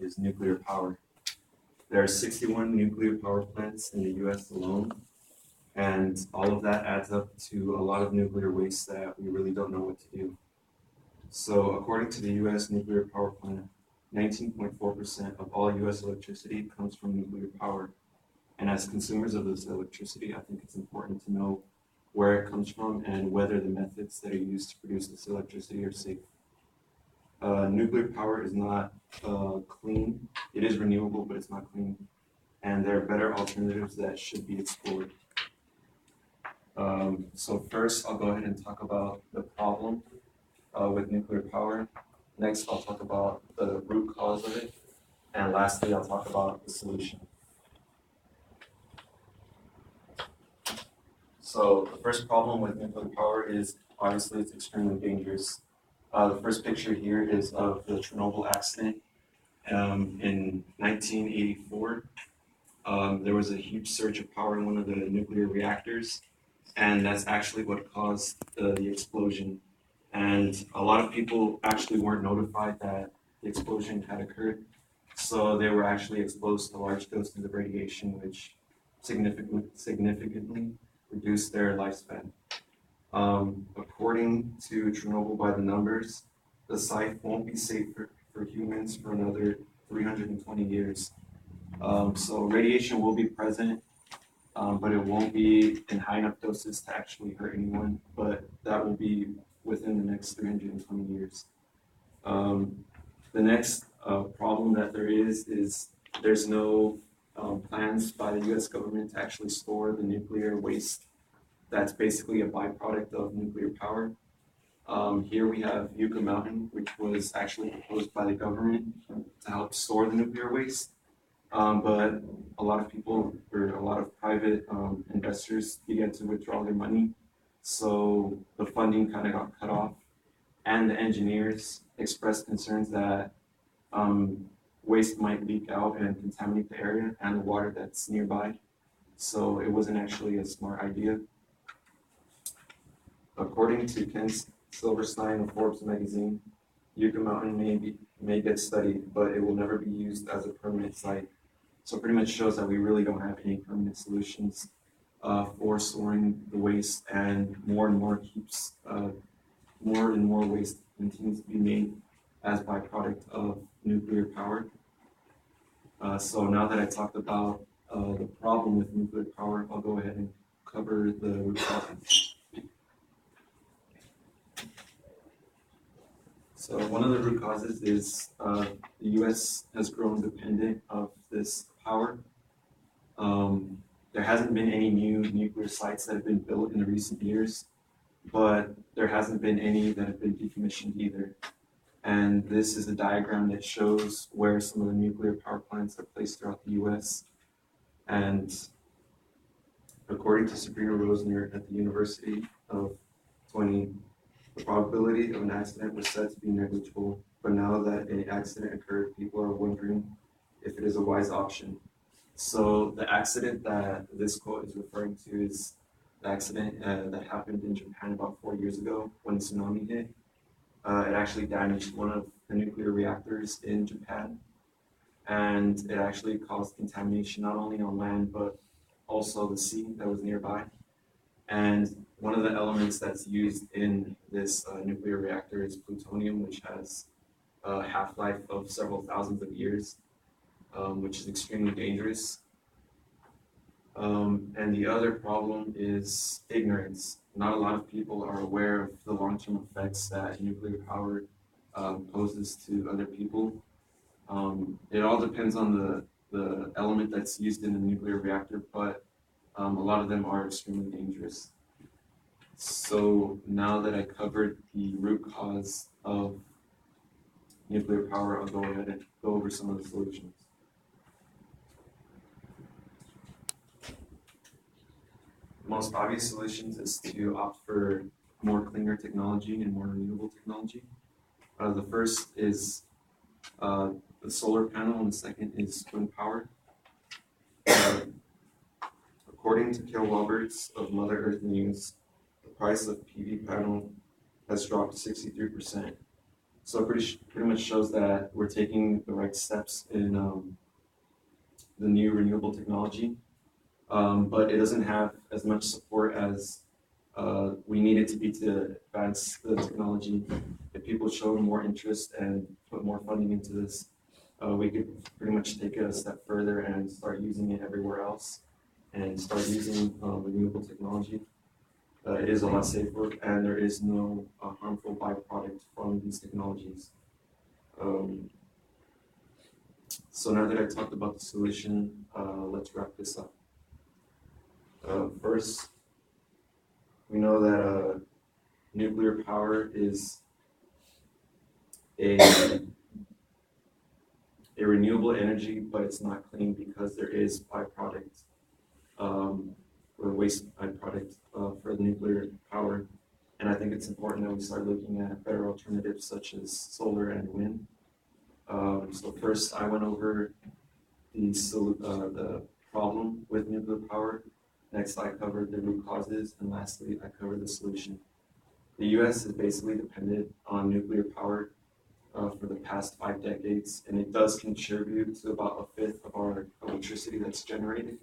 is nuclear power. There are 61 nuclear power plants in the US alone, and all of that adds up to a lot of nuclear waste that we really don't know what to do. So, according to the US nuclear power plant, 19.4% of all US electricity comes from nuclear power. And as consumers of this electricity, I think it's important to know where it comes from and whether the methods that are used to produce this electricity are safe. Nuclear power is not clean. It is renewable, but it's not clean. And there are better alternatives that should be explored. So first, I'll go ahead and talk about the problem with nuclear power. Next, I'll talk about the root cause of it. And lastly, I'll talk about the solution. So the first problem with nuclear power is obviously it's extremely dangerous. The first picture here is of the Chernobyl accident in 1984. There was a huge surge of power in one of the nuclear reactors, and that's actually what caused the explosion. And a lot of people actually weren't notified that the explosion had occurred, so they were actually exposed to large doses of radiation, which significantly reduced their lifespan. According to Chernobyl by the numbers, the site won't be safe for humans for another 320 years. So radiation will be present, but it won't be in high enough doses to actually hurt anyone, but that will be within the next 320 years. The next problem that there is there's no plans by the US government to actually store the nuclear waste that's basically a byproduct of nuclear power. Here we have Yucca Mountain, which was actually proposed by the government to help store the nuclear waste. But a lot of people or a lot of private investors began to withdraw their money. So the funding kind of got cut off. And the engineers expressed concerns that waste might leak out and contaminate the area and the water that's nearby. So it wasn't actually a smart idea. According to Ken Silverstein of Forbes magazine, Yucca Mountain may get studied, but it will never be used as a permanent site. So it pretty much shows that we really don't have any permanent solutions for storing the waste, and more waste continues to be made as byproduct of nuclear power. So now that I talked about the problem with nuclear power, I'll go ahead and cover the root causes. So one of the root causes is the U.S. has grown dependent of this power. There hasn't been any new nuclear sites that have been built in the recent years, but there hasn't been any that have been decommissioned either. And this is a diagram that shows where some of the nuclear power plants are placed throughout the U.S. And according to Sabrina Rosner at the University of 20, the probability of an accident was said to be negligible, but now that an accident occurred, people are wondering if it is a wise option. So the accident that this quote is referring to is the accident that happened in Japan about 4 years ago when the tsunami hit. It actually damaged one of the nuclear reactors in Japan, and it actually caused contamination not only on land, but also the sea that was nearby. And one of the elements that's used in this nuclear reactor is plutonium, which has a half-life of several thousands of years, which is extremely dangerous. And the other problem is ignorance. Not a lot of people are aware of the long-term effects that nuclear power poses to other people. It all depends on the element that's used in the nuclear reactor, but a lot of them are extremely dangerous. So now that I covered the root cause of nuclear power, I'll go ahead and go over some of the solutions. The most obvious solutions is to opt for more cleaner technology and more renewable technology. The first is the solar panel, and the second is wind power. According to Carol Roberts of Mother Earth News, the price of PV panel has dropped 63%. So it pretty much shows that we're taking the right steps in the new renewable technology, but it doesn't have as much support as we need it to be to advance the technology. If people show more interest and put more funding into this, we could pretty much take it a step further and start using it everywhere else and start using renewable technology. It is a lot safer and there is no harmful byproduct from these technologies. Um, so now that I talked about the solution, let's wrap this up. First, we know that nuclear power is a, a renewable energy, but it's not clean because there is byproduct or waste byproduct for the nuclear power. And I think it's important that we start looking at better alternatives such as solar and wind. So first, I went over the problem with nuclear power. Next, I covered the root causes, and lastly, I covered the solution. The U.S. has basically depended on nuclear power for the past 5 decades, and it does contribute to about a fifth of our electricity that's generated.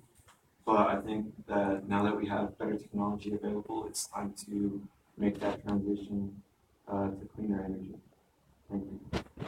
But I think that now that we have better technology available, it's time to make that transition to cleaner energy. Thank you.